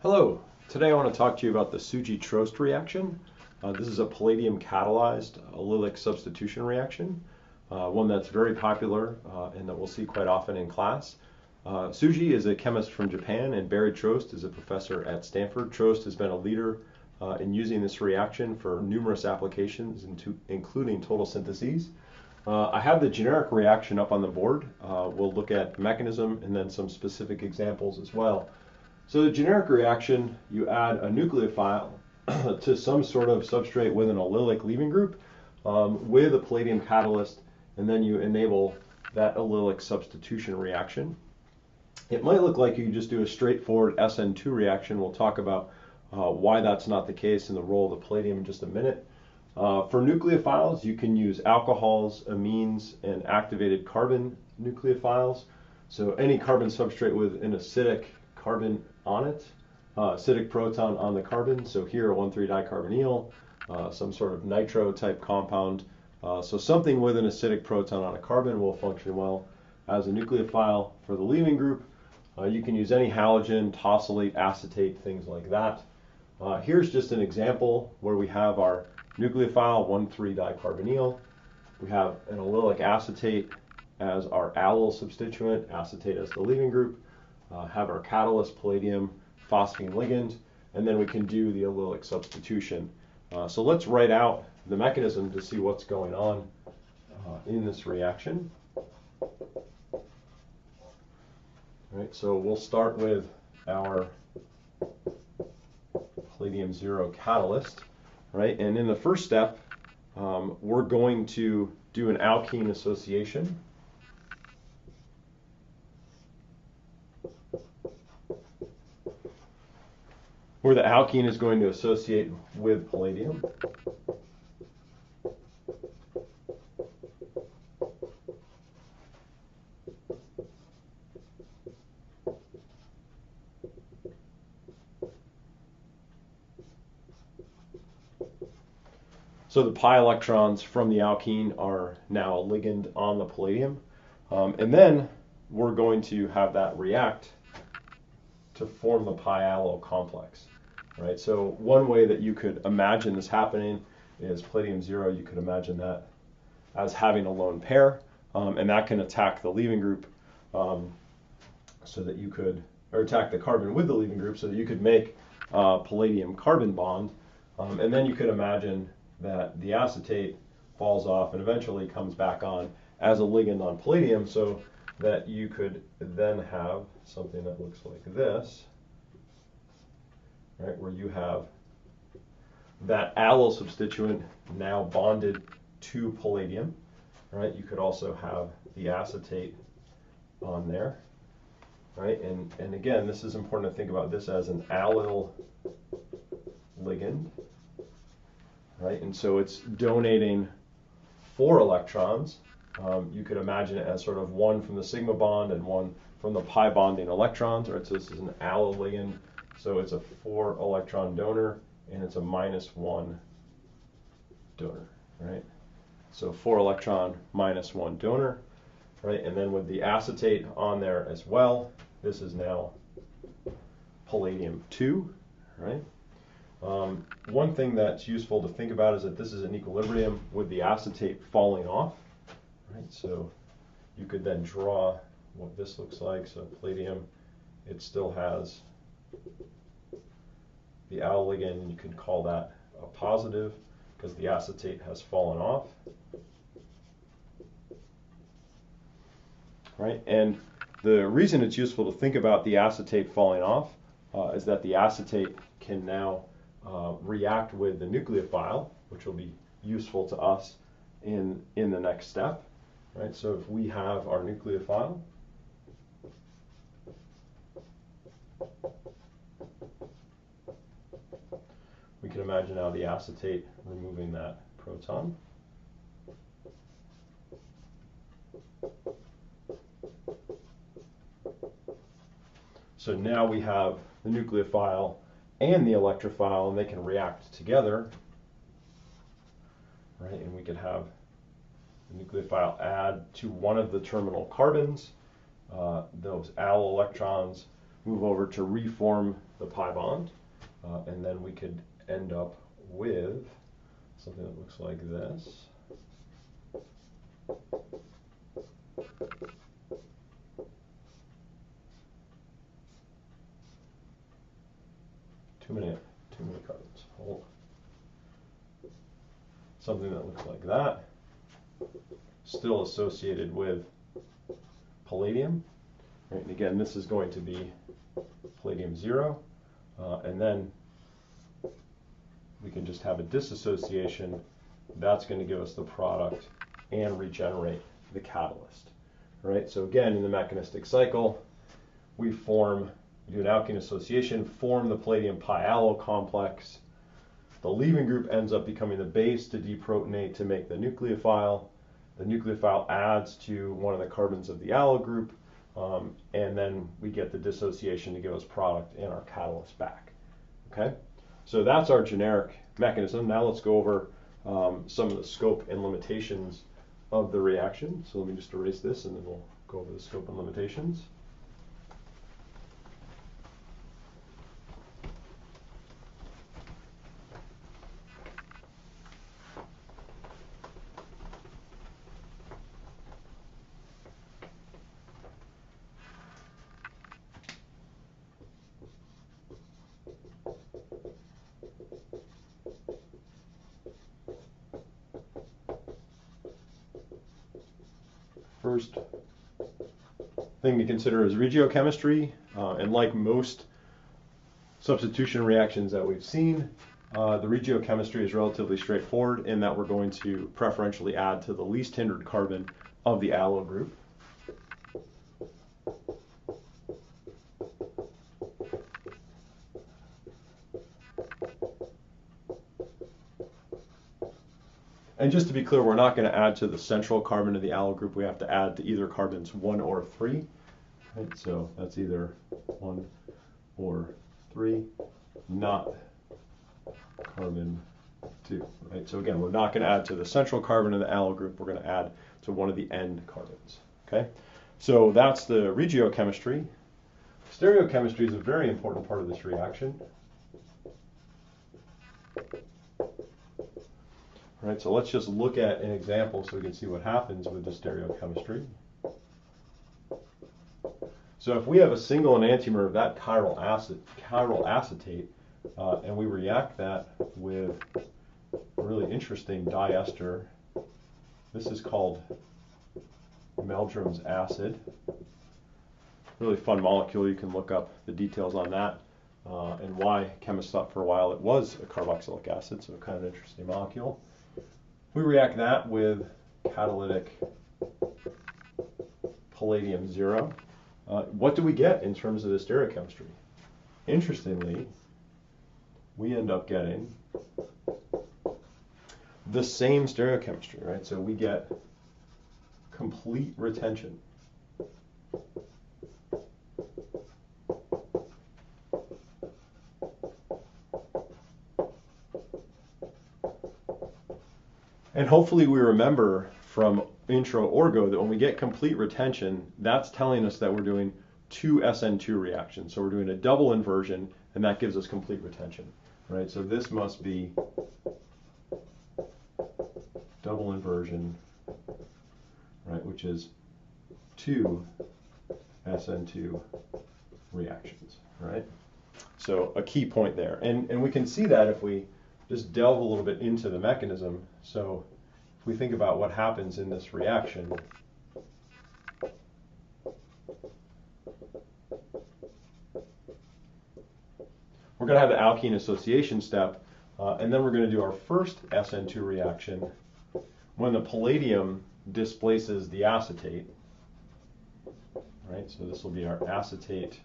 Hello, today I want to talk to you about the Tsuji-Trost reaction. This is a palladium catalyzed allylic substitution reaction, one that's very popular and that we'll see quite often in class. Tsuji is a chemist from Japan, and Barry Trost is a professor at Stanford. Trost has been a leader in using this reaction for numerous applications, including total syntheses. I have the generic reaction up on the board. We'll look at mechanism and then some specific examples as well. So the generic reaction, you add a nucleophile to some sort of substrate with an allylic leaving group with a palladium catalyst, and then you enable that allylic substitution reaction. It might look like you just do a straightforward SN2 reaction. We'll talk about why that's not the case and the role of the palladium in just a minute. For nucleophiles, you can use alcohols, amines, and activated carbon nucleophiles. So any carbon substrate with an acidic carbon on it, acidic proton on the carbon. So here a 1,3-dicarbonyl, some sort of nitro type compound. So something with an acidic proton on a carbon will function well as a nucleophile. For the leaving group, you can use any halogen, tosylate, acetate, things like that. Here's just an example where we have our nucleophile, 1,3-dicarbonyl. We have an allylic acetate as our allyl substituent, acetate as the leaving group. Have our catalyst, palladium, phosphine ligand, and then we can do the allylic substitution. So let's write out the mechanism to see what's going on in this reaction. All right, so we'll start with our palladium 0 catalyst, right? And in the first step, we're going to do an alkene association. Where the alkene is going to associate with palladium. So the pi electrons from the alkene are now a ligand on the palladium. And then we're going to have that react to form the Pi-Allyl complex. Right? So one way that you could imagine this happening is palladium 0, you could imagine that as having a lone pair, and that can attack the leaving group so that you could, or attack the carbon with the leaving group so that you could make palladium carbon bond, and then you could imagine that the acetate falls off and eventually comes back on as a ligand on palladium, so that you could then have something that looks like this. Right, where you have that allyl substituent now bonded to palladium. Right, you could also have the acetate on there. Right, and again, this is important to think about this as an allyl ligand. Right, and so it's donating 4 electrons. You could imagine it as sort of 1 from the sigma bond and 1 from the pi bonding electrons. Right, so this is an allyl ligand. So it's a 4 electron donor and it's a -1 donor, right? So 4 electron -1 donor, right? And then with the acetate on there as well, this is now palladium 2, right? One thing that's useful to think about is that this is an equilibrium with the acetate falling off, right? So you could then draw what this looks like. So palladium, it still has the allyl ligand, and you can call that a positive because the acetate has fallen off. Right? And the reason it's useful to think about the acetate falling off is that the acetate can now react with the nucleophile, which will be useful to us in the next step. Right? So if we have our nucleophile, we can imagine now the acetate removing that proton. So now we have the nucleophile and the electrophile, and they can react together. Right? And we could have the nucleophile add to one of the terminal carbons. Those allyl electrons move over to reform the pi bond, and then we could end up with something that looks like this. Too many carbons. Hold on. Something that looks like that. Still associated with palladium. Right, and again, this is going to be palladium 0, and then we can just have a dissociation. That's going to give us the product and regenerate the catalyst. Right? So again, in the mechanistic cycle, we do an alkene association, form the palladium Pi-Allyl complex. The leaving group ends up becoming the base to deprotonate to make the nucleophile. The nucleophile adds to one of the carbons of the allyl group, and then we get the dissociation to give us product and our catalyst back. Okay, so that's our generic mechanism. Now let's go over some of the scope and limitations of the reaction. So let me just erase this, and then we'll go over the scope and limitations. First thing to consider is regiochemistry, and like most substitution reactions that we've seen, the regiochemistry is relatively straightforward in that we're going to preferentially add to the least hindered carbon of the allyl group. And just to be clear, we're not going to add to the central carbon of the allyl group. We have to add to either carbons 1 or 3. Right? So that's either 1 or 3, not carbon 2. Right? So again, we're not going to add to the central carbon of the allyl group. We're going to add to one of the end carbons. Okay? So that's the regiochemistry. Stereochemistry is a very important part of this reaction. Right, so let's just look at an example so we can see what happens with the stereochemistry. So if we have a single enantiomer of that chiral acetate, and we react that with a really interesting diester, this is called Meldrum's acid. Really fun molecule. You can look up the details on that and why chemists thought for a while it was a carboxylic acid, so kind of an interesting molecule. We react that with catalytic palladium 0. What do we get in terms of the stereochemistry? Interestingly, we end up getting the same stereochemistry, right? So we get complete retention. And hopefully we remember from intro orgo that when we get complete retention, that's telling us that we're doing 2 SN2 reactions. So we're doing a double inversion, and that gives us complete retention, right? So this must be double inversion, right, which is 2 SN2 reactions, right? So a key point there. And we can see that if we just delve a little bit into the mechanism. So if we think about what happens in this reaction, we're going to have the alkene association step, and then we're going to do our first SN2 reaction when the palladium displaces the acetate. Right, so this will be our acetate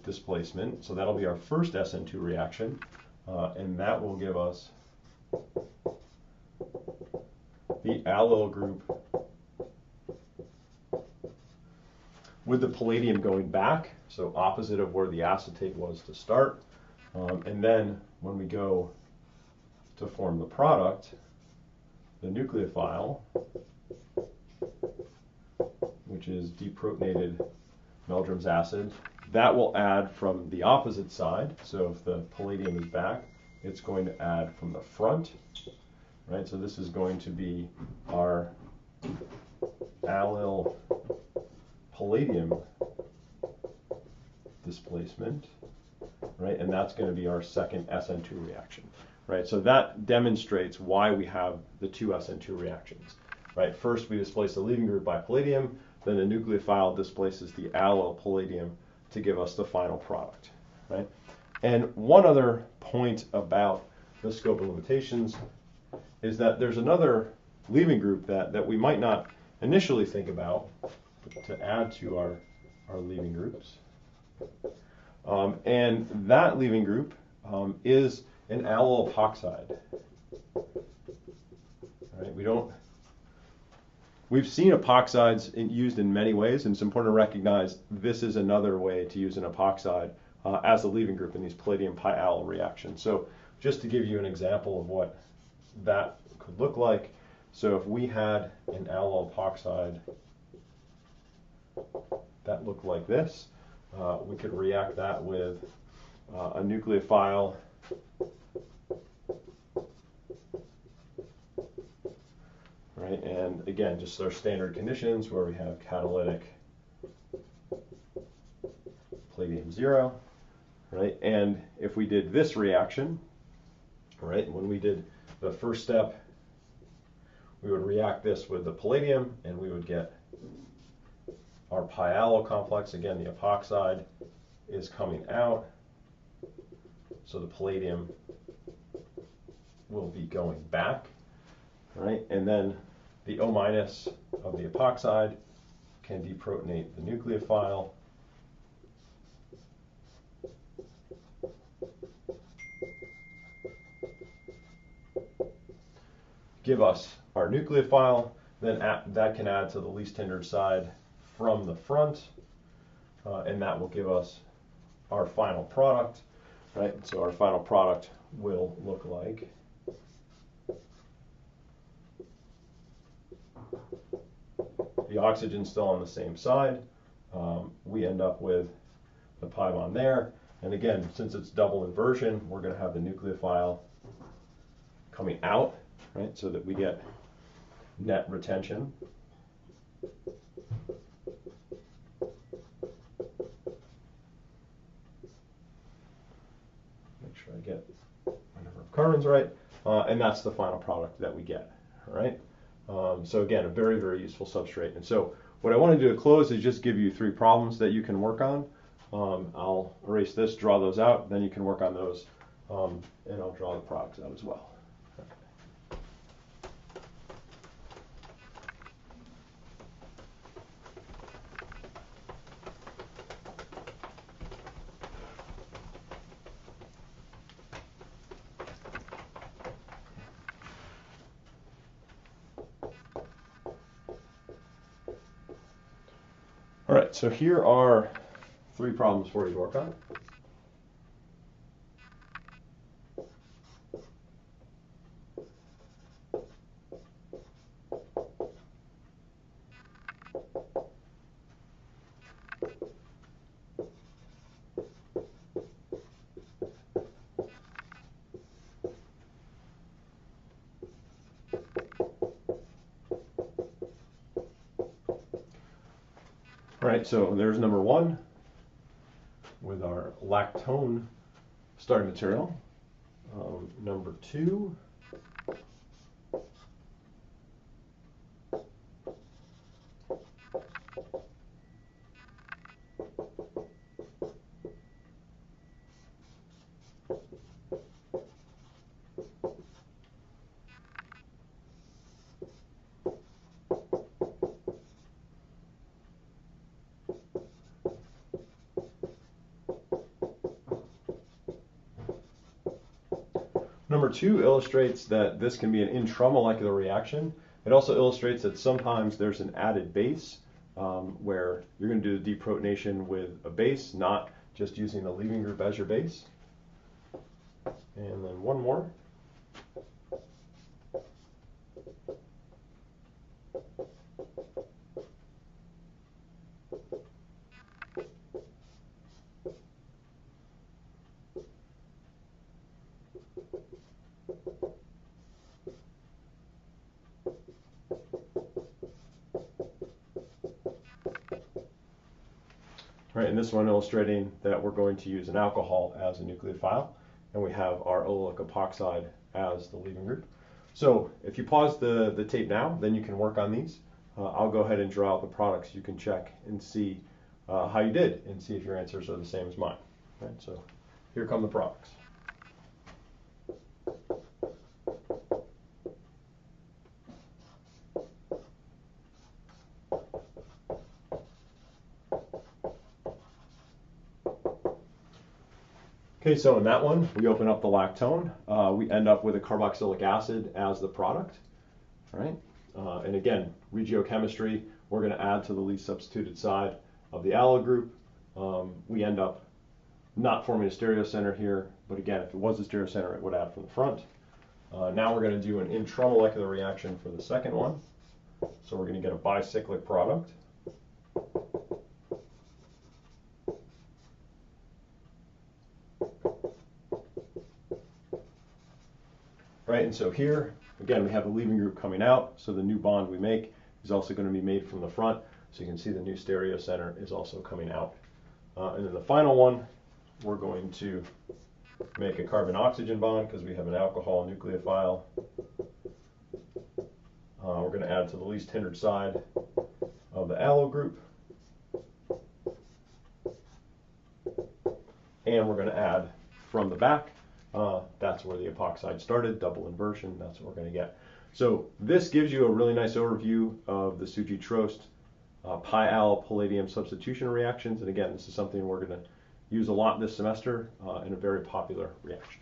displacement. So that'll be our first SN2 reaction, and that will give us the allyl group with the palladium going back, so opposite of where the acetate was to start. And then when we go to form the product, the nucleophile, we which is deprotonated Meldrum's acid. That will add from the opposite side. So if the palladium is back, it's going to add from the front, right? So this is going to be our allyl palladium displacement, right? And that's going to be our second SN2 reaction, right? So that demonstrates why we have the two SN2 reactions, right? First, we displace the leaving group by palladium, then the nucleophile displaces the allyl palladium to give us the final product, right? And one other point about the scope of limitations is that there's another leaving group that we might not initially think about to add to our leaving groups. And that leaving group is an allyl epoxide. Right? We've seen epoxides used in many ways, and it's important to recognize this is another way to use an epoxide as a leaving group in these palladium Pi-Allyl reactions. So just to give you an example of what that could look like, so if we had an allyl epoxide that looked like this, we could react that with a nucleophile right? And again, just our standard conditions where we have catalytic palladium 0, right? And if we did this reaction, right, when we did the first step, we would react this with the palladium and we would get our Pi-Allyl complex. Again, the epoxide is coming out, so the palladium will be going back, right? And then the O- of the epoxide can deprotonate the nucleophile, give us our nucleophile, then that can add to the least hindered side from the front, and that will give us our final product, right? So our final product will look like the oxygen still on the same side. We end up with the pi bond there, and again, since it's double inversion, we're going to have the nucleophile coming out, right? So that we get net retention. Make sure I get my number of carbons right, and that's the final product that we get, all right? So again, a very, very useful substrate. And so what I want to do to close is just give you 3 problems that you can work on. I'll erase this, draw those out, then you can work on those, and I'll draw the products out as well. All right, so here are 3 problems for you to work on. All right, so there's number 1 with our lactone starting material. Number 2, Number 2 illustrates that this can be an intramolecular reaction. It also illustrates that sometimes there's an added base where you're going to do the deprotonation with a base, not just using the leaving group as your base. And then one more. Right, in this one illustrating that we're going to use an alcohol as a nucleophile, and we have our allylic epoxide as the leaving group. So if you pause the tape now, then you can work on these. I'll go ahead and draw out the products. You can check and see how you did and see if your answers are the same as mine. Right, so here come the products. Okay, so in that one, we open up the lactone. We end up with a carboxylic acid as the product. All right, and again, regiochemistry, we're going to add to the least substituted side of the allyl group. We end up not forming a stereocenter here, but again, if it was a stereocenter, it would add from the front. Now we're going to do an intramolecular reaction for the second one. So we're going to get a bicyclic product. Right, and so here, again, we have a leaving group coming out, so the new bond we make is also going to be made from the front, so you can see the new stereocenter is also coming out. And then the final one, we're going to make a carbon-oxygen bond because we have an alcohol nucleophile. We're going to add to the least hindered side of the allyl group. And we're going to add from the back. That's where the epoxide started, double inversion, that's what we're going to get. So this gives you a really nice overview of the Tsuji-Trost Pi-Allyl palladium substitution reactions. And again, this is something we're going to use a lot this semester and a very popular reaction.